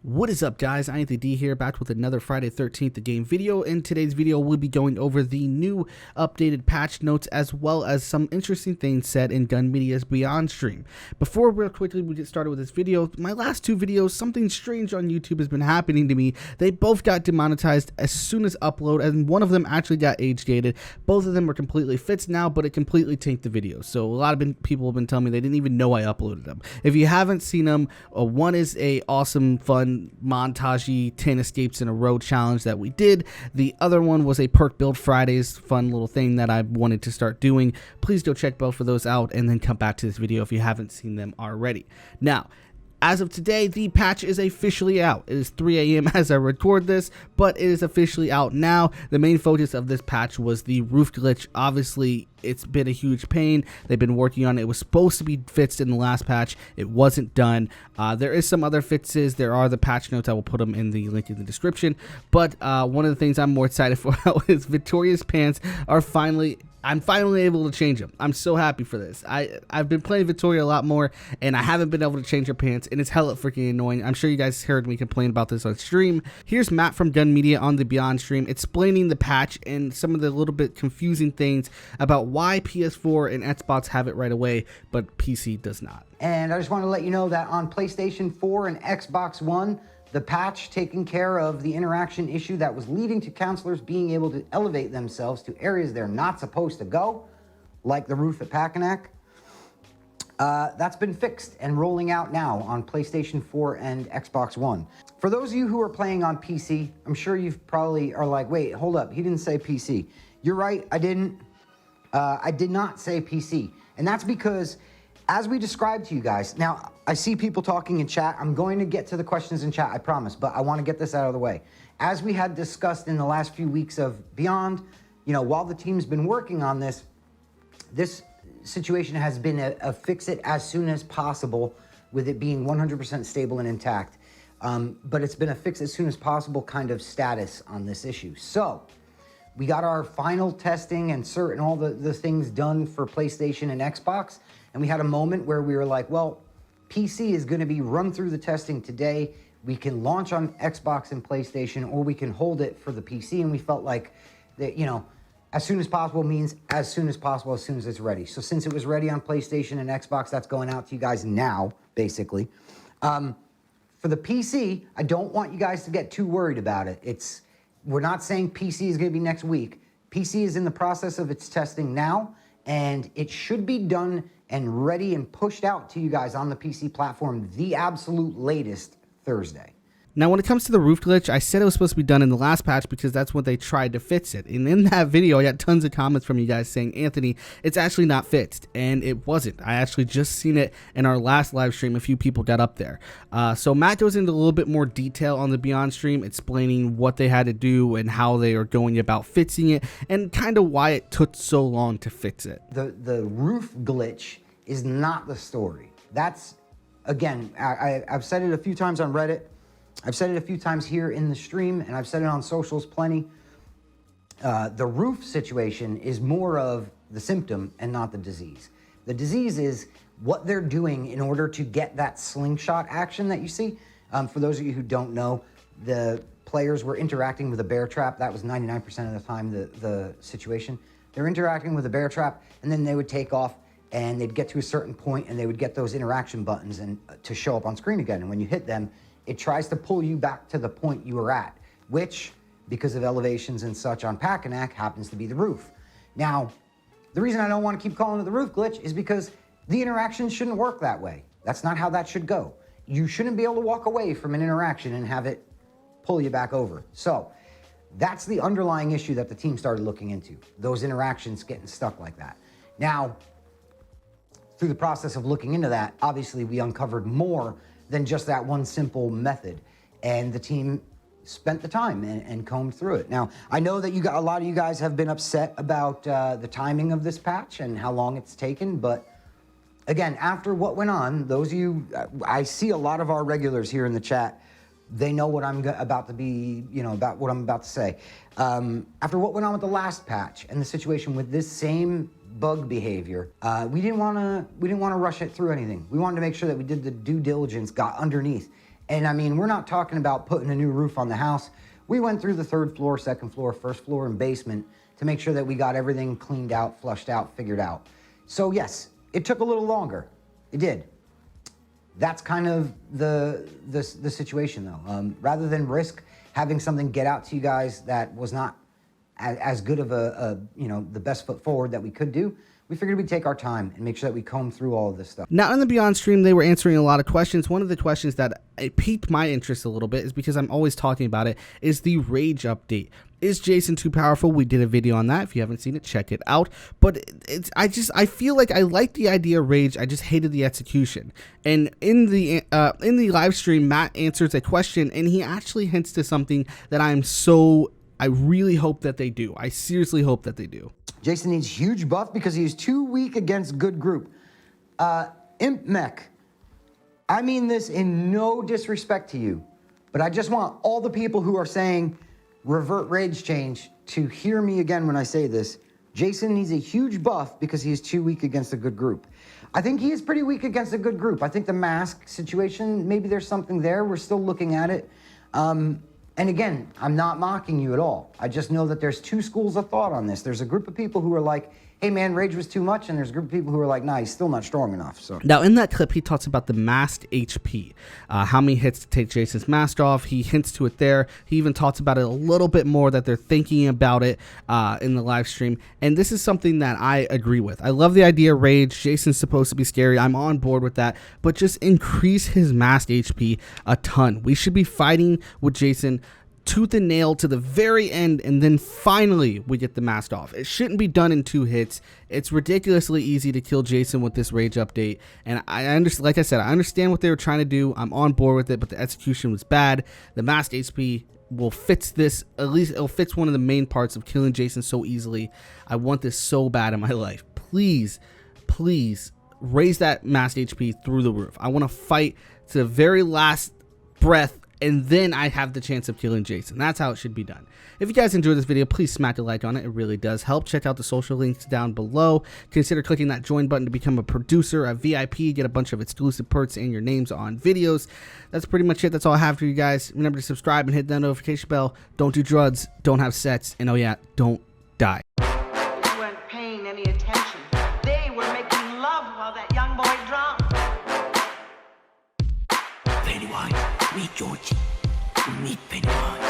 What is up, guys? IAnthonyD here, back with another Friday 13th the game video. In today's video, we'll be going over the new updated patch notes as well as some interesting things said in Gun Media's Beyond stream. Before real quickly we get started with this video, my last two videos, something strange on YouTube has been happening to me. They both got demonetized as soon as upload, and one of them actually got age gated. Both of them are completely fixed now, but it completely tanked the video. So a lot of people have been telling me they didn't even know I uploaded them. If you haven't seen them, one is a awesome, fun montagey 10 escapes in a row challenge that we did. The other one was a perk build Fridays fun little thing that I wanted to start doing. Please go check both of those out and then come back to this video if you haven't seen them already. Now, as of today, the patch is officially out. It is 3 a.m. as I record this, but it is officially out now. The main focus of this patch was the roof glitch. Obviously, it's been a huge pain. They've been working on it. It was supposed to be fixed in the last patch. It wasn't done. There is some other fixes. There are the patch notes. I will put them in the link in the description. But one of the things I'm more excited for is Victoria's pants are I'm finally able to change them. I'm so happy for this. I've been playing Victoria a lot more, and I haven't been able to change her pants, and it's hella freaking annoying. I'm sure you guys heard me complain about this on stream. Here's Matt from Gun Media on the Beyond stream explaining the patch and some of the little bit confusing things about why PS4 and Xbox have it right away, but PC does not. And I just want to let you know that on PlayStation 4 and Xbox One, the patch taking care of the interaction issue that was leading to counselors being able to elevate themselves to areas they're not supposed to go, like the roof at Packanack. That's been fixed and rolling out now on PlayStation 4 and Xbox One. For those of you who are playing on PC, I'm sure you probably are like, wait, hold up, he didn't say PC. You're right, I didn't. I did not say PC. And that's because, as we described to you guys, now I see people talking in chat. I'm going to get to the questions in chat, I promise, but I want to get this out of the way. As we had discussed in the last few weeks of Beyond, you know, while the team's been working on this, this situation has been a fix it as soon as possible, with it being 100% stable and intact. But it's been a fix as soon as possible kind of status on this issue. So we got our final testing and cert and all the things done for PlayStation and Xbox. And we had a moment where we were like, well, PC is going to be run through the testing today. We can launch on Xbox and PlayStation, or we can hold it for the PC. And we felt like that, you know, as soon as possible means as soon as possible, as soon as it's ready. So since it was ready on PlayStation and Xbox, that's going out to you guys now, basically. For the PC, I don't want you guys to get too worried about it. We're not saying PC is going to be next week. PC is in the process of its testing now, and it should be done and ready and pushed out to you guys on the PC platform the absolute latest Thursday. Now, when it comes to the roof glitch, I said it was supposed to be done in the last patch because that's when they tried to fix it. And in that video, I got tons of comments from you guys saying, Anthony, it's actually not fixed. And it wasn't. I actually just seen it in our last live stream. A few people got up there. So Matt goes into a little bit more detail on the Beyond stream, explaining what they had to do and how they are going about fixing it, and kind of why it took so long to fix it. The roof glitch is not the story. That's, again, I've said it a few times on Reddit. I've said it a few times here in the stream, and I've said it on socials plenty. The roof situation is more of the symptom and not the disease. The disease is what they're doing in order to get that slingshot action that you see. For those of you who don't know, the players were interacting with a bear trap. That was 99% of the time the situation. They're interacting with a bear trap, and then they would take off, and they'd get to a certain point, and they would get those interaction buttons and to show up on screen again. And when you hit them, it tries to pull you back to the point you were at, which, because of elevations and such on Packanack, happens to be the roof. Now, the reason I don't want to keep calling it the roof glitch is because the interactions shouldn't work that way. That's not how that should go. You shouldn't be able to walk away from an interaction and have it pull you back over. So that's the underlying issue that the team started looking into, those interactions getting stuck like that. Now, through the process of looking into that, obviously we uncovered more than just that one simple method, and the team spent the time and combed through it. Now, I know that a lot of you guys have been upset about the timing of this patch and how long it's taken, but again, after what went on, those of you, I see a lot of our regulars here in the chat, they know what I'm about to be, you know, about what I'm about to say. After what went on with the last patch and the situation with this same bug behavior, we didn't want to rush it through anything. We wanted to make sure that we did the due diligence, got underneath, And I mean, we're not talking about putting a new roof on the house. We went through the 3rd floor, 2nd floor, 1st floor, and basement to make sure that we got everything cleaned out, flushed out, figured out. So yes, it took a little longer. It did. That's kind of the situation though. Rather than risk having something get out to you guys that was not as good of the best foot forward that we could do, we figured we'd take our time and make sure that we comb through all of this stuff. Now, in the Beyond stream, they were answering a lot of questions. One of the questions that it piqued my interest a little bit is because I'm always talking about it, is the Rage update. Is Jason too powerful? We did a video on that. If you haven't seen it, check it out. But I feel like I like the idea of Rage. I just hated the execution. And in the live stream, Matt answers a question, and he actually hints to something that I really hope that they do. I seriously hope that they do. Jason needs huge buff because he is too weak against good group. Imp Mech, I mean this in no disrespect to you, but I just want all the people who are saying revert rage change to hear me again when I say this. Jason needs a huge buff because he is too weak against a good group. I think he is pretty weak against a good group. I think the mask situation, maybe there's something there. We're still looking at it. And again, I'm not mocking you at all. I just know that there's 2 schools of thought on this. There's a group of people who are like, hey man, Rage was too much, and there's a group of people who are like, nah, he's still not strong enough. So now in that clip, he talks about the masked HP, how many hits to take Jason's mask off. He hints to it there. He even talks about it a little bit more, that they're thinking about it in the live stream. And this is something that I agree with. I love the idea of Rage. Jason's supposed to be scary. I'm on board with that, but just increase his masked HP a ton. We should be fighting with Jason tooth and nail to the very end, and then finally we get the mask off. It shouldn't be done in 2 hits. It's ridiculously easy to kill Jason with this Rage update, and I understand, like I said, I understand what they were trying to do. I'm on board with it, but the execution was bad. The masked HP will fix this. At least it'll fix one of the main parts of killing Jason so easily. I want this so bad in my life. Please raise that masked HP through the roof. I want to fight to the very last breath, and then I have the chance of killing Jason. That's how it should be done. If you guys enjoyed this video, please smack a like on it. It really does help. Check out the social links down below. Consider clicking that join button to become a producer, a VIP, get a bunch of exclusive perks and your names on videos. That's pretty much it. That's all I have for you guys. Remember to subscribe and hit that notification bell. Don't do drugs, don't have sex, and oh yeah, don't die. They weren't paying any attention. They were making love while that young boy drowned. Pennywise, meet Georgie. Meet Pennywise.